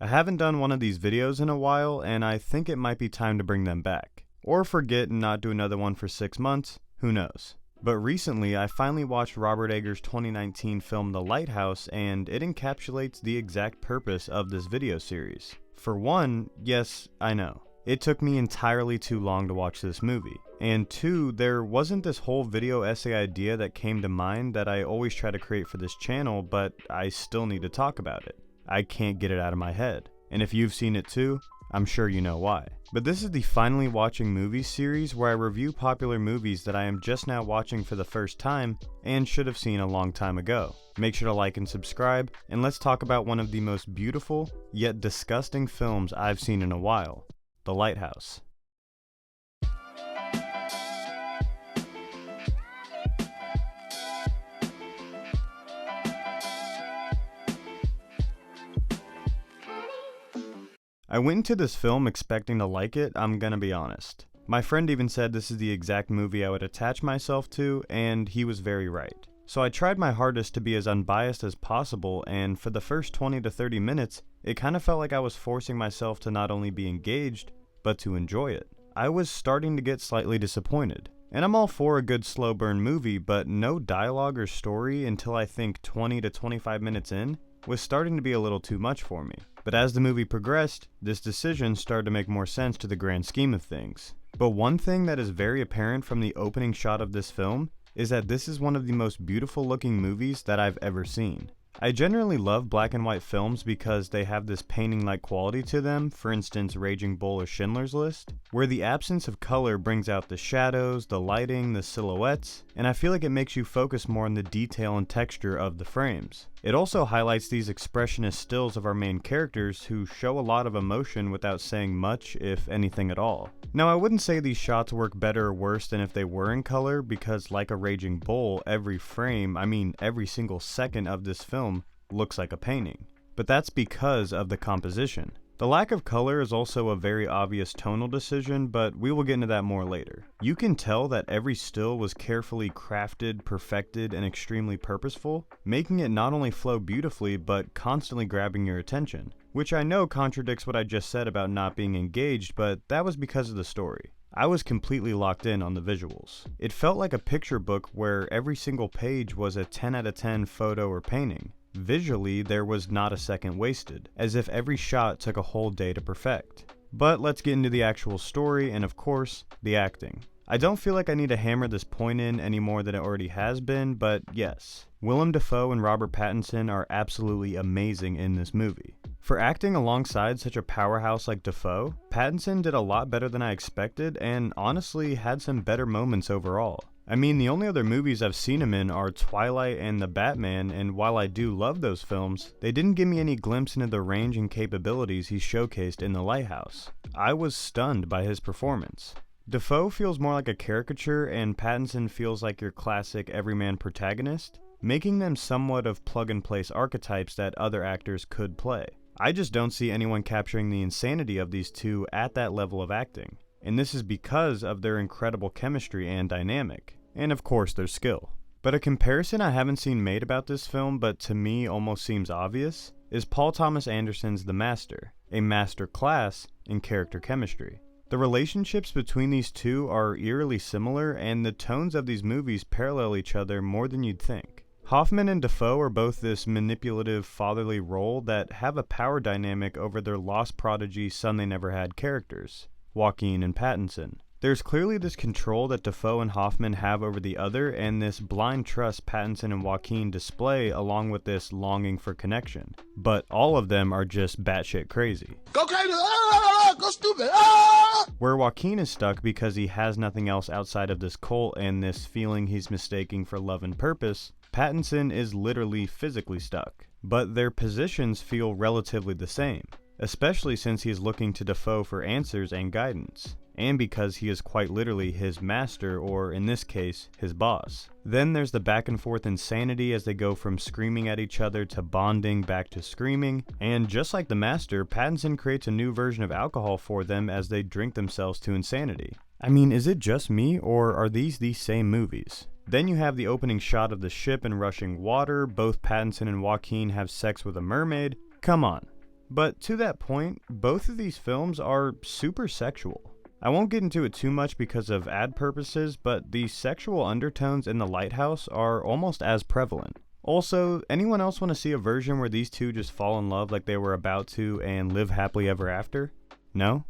I haven't done one of these videos in a while, and I think it might be time to bring them back. Or forget and not do another one for 6 months, who knows. But recently, I finally watched Robert Eggers' 2019 film The Lighthouse, and it encapsulates the exact purpose of this video series. For one, yes, I know. It took me entirely too long to watch this movie. And two, there wasn't this whole video essay idea that came to mind that I always try to create for this channel, but I still need to talk about it. I can't get it out of my head. And if you've seen it too, I'm sure you know why. But this is the Finally Watching Movies series where I review popular movies that I am just now watching for the first time and should have seen a long time ago. Make sure to like and subscribe, and let's talk about one of the most beautiful, yet disgusting films I've seen in a while, The Lighthouse. I went into this film expecting to like it, I'm gonna be honest. My friend even said this is the exact movie I would attach myself to, and he was very right. So I tried my hardest to be as unbiased as possible, and for the first 20 to 30 minutes, it kind of felt like I was forcing myself to not only be engaged, but to enjoy it. I was starting to get slightly disappointed. And I'm all for a good slow burn movie, but no dialogue or story until I think 20 to 25 minutes in was starting to be a little too much for me. But as the movie progressed, this decision started to make more sense to the grand scheme of things. But one thing that is very apparent from the opening shot of this film is that this is one of the most beautiful looking movies that I've ever seen. I generally love black and white films because they have this painting-like quality to them, for instance Raging Bull or Schindler's List, where the absence of color brings out the shadows, the lighting, the silhouettes, and I feel like it makes you focus more on the detail and texture of the frames. It also highlights these expressionist stills of our main characters who show a lot of emotion without saying much, if anything at all. Now I wouldn't say these shots work better or worse than if they were in color, because like a Raging Bull, every frame, every single second of this film looks like a painting. But that's because of the composition. The lack of color is also a very obvious tonal decision, but we will get into that more later. You can tell that every still was carefully crafted, perfected, and extremely purposeful, making it not only flow beautifully, but constantly grabbing your attention. Which I know contradicts what I just said about not being engaged, but that was because of the story. I was completely locked in on the visuals. It felt like a picture book where every single page was a 10 out of 10 photo or painting. Visually, there was not a second wasted, as if every shot took a whole day to perfect. But let's get into the actual story and, of course, the acting. I don't feel like I need to hammer this point in any more than it already has been, but yes, Willem Dafoe and Robert Pattinson are absolutely amazing in this movie. For acting alongside such a powerhouse like Dafoe, Pattinson did a lot better than I expected and honestly had some better moments overall. The only other movies I've seen him in are Twilight and The Batman, and while I do love those films, they didn't give me any glimpse into the range and capabilities he showcased in The Lighthouse. I was stunned by his performance. Dafoe feels more like a caricature, and Pattinson feels like your classic everyman protagonist, making them somewhat of plug-and-place archetypes that other actors could play. I just don't see anyone capturing the insanity of these two at that level of acting, and this is because of their incredible chemistry and dynamic. And of course their skill. But a comparison I haven't seen made about this film, but to me almost seems obvious, is Paul Thomas Anderson's The Master, a master class in character chemistry. The relationships between these two are eerily similar, and the tones of these movies parallel each other more than you'd think. Hoffman and Dafoe are both this manipulative fatherly role that have a power dynamic over their lost prodigy son they never had characters, Joaquin and Pattinson. There's clearly this control that Dafoe and Hoffman have over the other, and this blind trust Pattinson and Joaquin display along with this longing for connection. But all of them are just batshit crazy. Go crazy! Ah! Go stupid! Ah! Where Joaquin is stuck because he has nothing else outside of this cult and this feeling he's mistaking for love and purpose, Pattinson is literally physically stuck. But their positions feel relatively the same, especially since he is looking to Dafoe for answers and guidance, and because he is quite literally his master, or in this case, his boss. Then there's the back and forth insanity as they go from screaming at each other to bonding back to screaming, and just like the master, Pattinson creates a new version of alcohol for them as they drink themselves to insanity. Is it just me, or are these the same movies? Then you have the opening shot of the ship and rushing water, both Pattinson and Joaquin have sex with a mermaid. Come on. But to that point, both of these films are super sexual. I won't get into it too much because of ad purposes, but the sexual undertones in The Lighthouse are almost as prevalent. Also, anyone else want to see a version where these two just fall in love like they were about to and live happily ever after? No?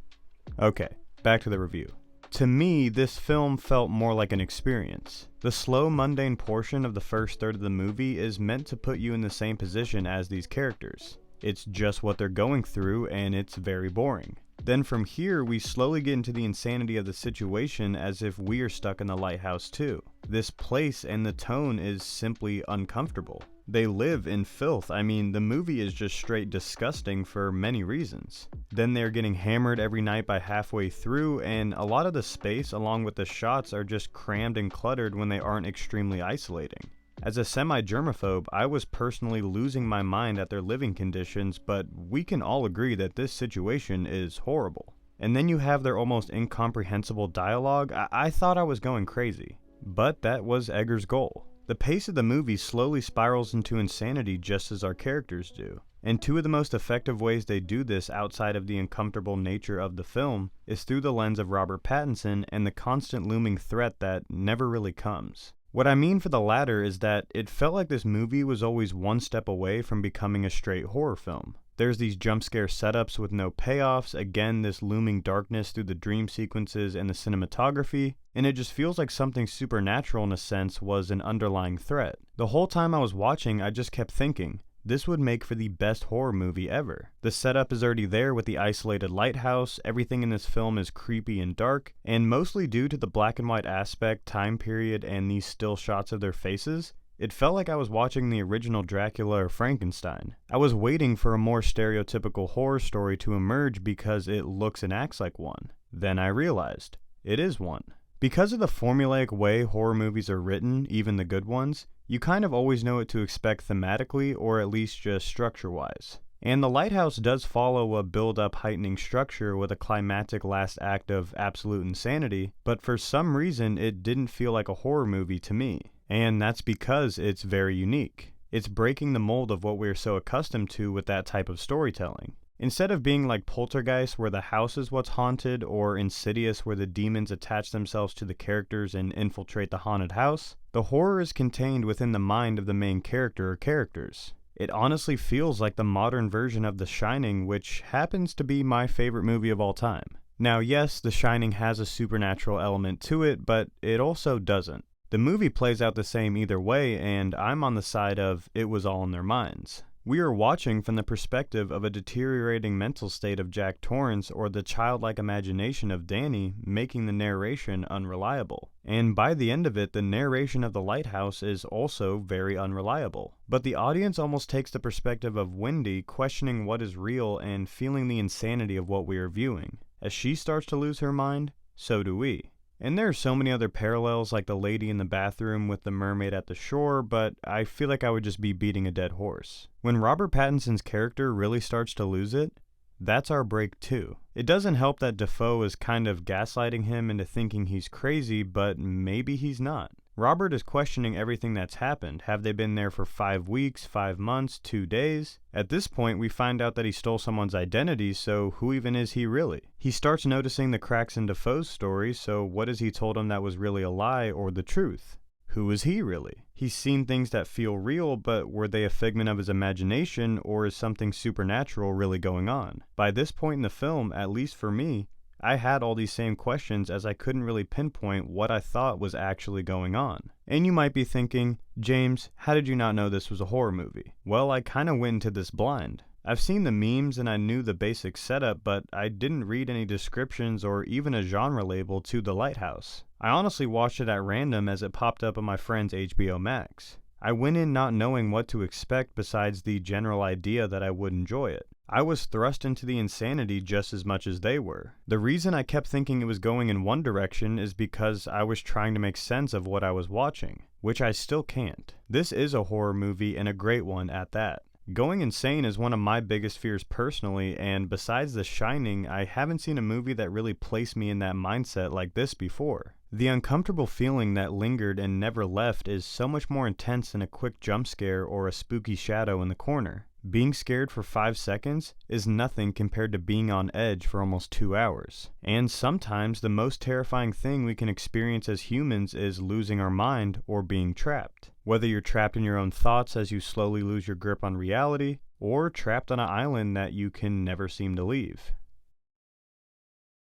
Okay, back to the review. To me, this film felt more like an experience. The slow, mundane portion of the first third of the movie is meant to put you in the same position as these characters. It's just what they're going through, and it's very boring. Then from here, we slowly get into the insanity of the situation as if we are stuck in the lighthouse too. This place and the tone is simply uncomfortable. They live in filth. I mean, the movie is just straight disgusting for many reasons. Then they're getting hammered every night by halfway through, and a lot of the space along with the shots are just crammed and cluttered when they aren't extremely isolating. As a semi-germaphobe, I was personally losing my mind at their living conditions, but we can all agree that this situation is horrible. And then you have their almost incomprehensible dialogue. I thought I was going crazy. But that was Egger's goal. The pace of the movie slowly spirals into insanity just as our characters do. And two of the most effective ways they do this outside of the uncomfortable nature of the film is through the lens of Robert Pattinson and the constant looming threat that never really comes. What I mean for the latter is that it felt like this movie was always one step away from becoming a straight horror film. There's these jump scare setups with no payoffs, again this looming darkness through the dream sequences and the cinematography, and it just feels like something supernatural in a sense was an underlying threat. The whole time I was watching, I just kept thinking, this would make for the best horror movie ever. The setup is already there with the isolated lighthouse, everything in this film is creepy and dark, and mostly due to the black and white aspect, time period, and these still shots of their faces, it felt like I was watching the original Dracula or Frankenstein. I was waiting for a more stereotypical horror story to emerge because it looks and acts like one. Then I realized, it is one. Because of the formulaic way horror movies are written, even the good ones, you kind of always know what to expect thematically or at least just structure-wise. And The Lighthouse does follow a build-up heightening structure with a climactic last act of absolute insanity, but for some reason it didn't feel like a horror movie to me. And that's because it's very unique. It's breaking the mold of what we're so accustomed to with that type of storytelling. Instead of being like Poltergeist where the house is what's haunted, or Insidious where the demons attach themselves to the characters and infiltrate the haunted house, the horror is contained within the mind of the main character or characters. It honestly feels like the modern version of The Shining, which happens to be my favorite movie of all time. Now yes, The Shining has a supernatural element to it, but it also doesn't. The movie plays out the same either way, and I'm on the side of it was all in their minds. We are watching from the perspective of a deteriorating mental state of Jack Torrance or the childlike imagination of Danny, making the narration unreliable. And by the end of it, the narration of The Lighthouse is also very unreliable. But the audience almost takes the perspective of Wendy, questioning what is real and feeling the insanity of what we are viewing. As she starts to lose her mind, so do we. And there are so many other parallels like the lady in the bathroom with the mermaid at the shore, but I feel like I would just be beating a dead horse. When Robert Pattinson's character really starts to lose it, that's our break too. It doesn't help that Dafoe is kind of gaslighting him into thinking he's crazy, but maybe he's not. Robert is questioning everything that's happened. Have they been there for 5 weeks, 5 months, 2 days? At this point, we find out that he stole someone's identity, so who even is he really? He starts noticing the cracks in Dafoe's story, so what has he told him that was really a lie or the truth? Who is he really? He's seen things that feel real, but were they a figment of his imagination, or is something supernatural really going on? By this point in the film, at least for me, I had all these same questions as I couldn't really pinpoint what I thought was actually going on. And you might be thinking, James, how did you not know this was a horror movie? Well, I kinda went into this blind. I've seen the memes and I knew the basic setup, but I didn't read any descriptions or even a genre label to The Lighthouse. I honestly watched it at random as it popped up on my friend's HBO Max. I went in not knowing what to expect besides the general idea that I would enjoy it. I was thrust into the insanity just as much as they were. The reason I kept thinking it was going in one direction is because I was trying to make sense of what I was watching, which I still can't. This is a horror movie and a great one at that. Going insane is one of my biggest fears personally, and besides The Shining, I haven't seen a movie that really placed me in that mindset like this before. The uncomfortable feeling that lingered and never left is so much more intense than a quick jump scare or a spooky shadow in the corner. Being scared for 5 seconds is nothing compared to being on edge for almost 2 hours. And sometimes the most terrifying thing we can experience as humans is losing our mind or being trapped. Whether you're trapped in your own thoughts as you slowly lose your grip on reality, or trapped on an island that you can never seem to leave.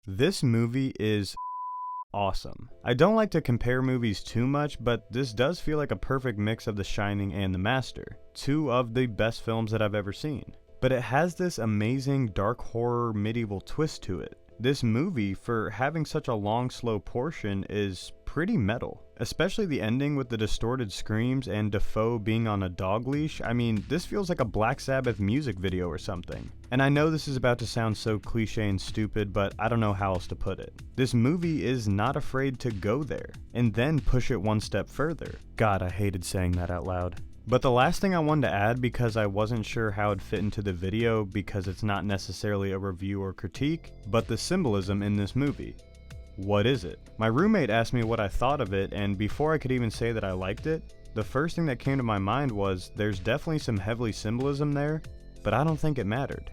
This movie is awesome. I don't like to compare movies too much, but this does feel like a perfect mix of The Shining and The Master, two of the best films that I've ever seen. But it has this amazing dark horror medieval twist to it. This movie, for having such a long, slow portion, is pretty metal. Especially the ending with the distorted screams and Defoe being on a dog leash. I mean, this feels like a Black Sabbath music video or something. And I know this is about to sound so cliche and stupid, but I don't know how else to put it. This movie is not afraid to go there, and then push it one step further. God, I hated saying that out loud. But the last thing I wanted to add, because I wasn't sure how it'd fit into the video because it's not necessarily a review or critique, but the symbolism in this movie. What is it? My roommate asked me what I thought of it, and before I could even say that I liked it, the first thing that came to my mind was there's definitely some heavy symbolism there, but I don't think it mattered.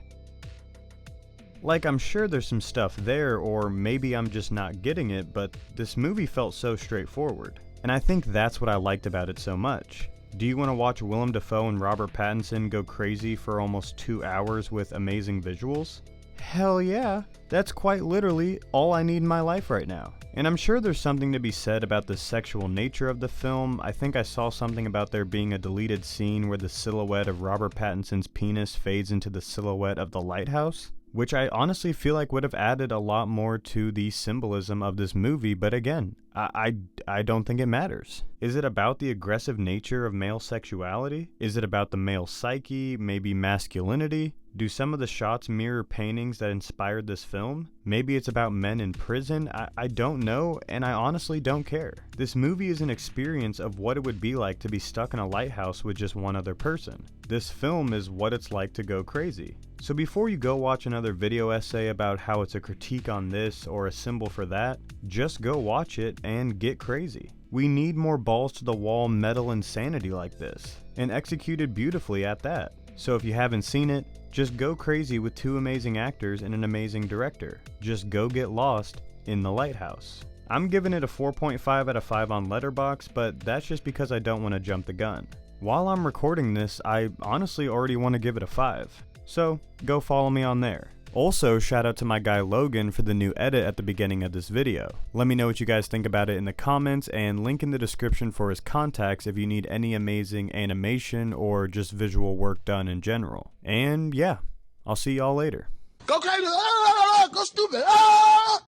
Like, I'm sure there's some stuff there, or maybe I'm just not getting it, but this movie felt so straightforward. And I think that's what I liked about it so much. Do you want to watch Willem Dafoe and Robert Pattinson go crazy for almost 2 hours with amazing visuals? Hell yeah, that's quite literally all I need in my life right now. And I'm sure there's something to be said about the sexual nature of the film. I think I saw something about there being a deleted scene where the silhouette of Robert Pattinson's penis fades into the silhouette of the lighthouse, which I honestly feel like would have added a lot more to the symbolism of this movie, but again, I don't think it matters. Is it about the aggressive nature of male sexuality? Is it about the male psyche, maybe masculinity? Do some of the shots mirror paintings that inspired this film? Maybe it's about men in prison? I don't know, and I honestly don't care. This movie is an experience of what it would be like to be stuck in a lighthouse with just one other person. This film is what it's like to go crazy. So before you go watch another video essay about how it's a critique on this or a symbol for that, just go watch it and get crazy. We need more balls to the wall metal insanity like this, and executed beautifully at that. So if you haven't seen it, just go crazy with two amazing actors and an amazing director. Just go get lost in the Lighthouse. I'm giving it a 4.5 out of 5 on Letterboxd, but that's just because I don't want to jump the gun. While I'm recording this, I honestly already want to give it a 5. So go follow me on there. Also, shout out to my guy Logan for the new edit at the beginning of this video. Let me know what you guys think about it in the comments, and link in the description for his contacts if you need any amazing animation or just visual work done in general. And yeah, I'll see y'all later. Go crazy. Go stupid.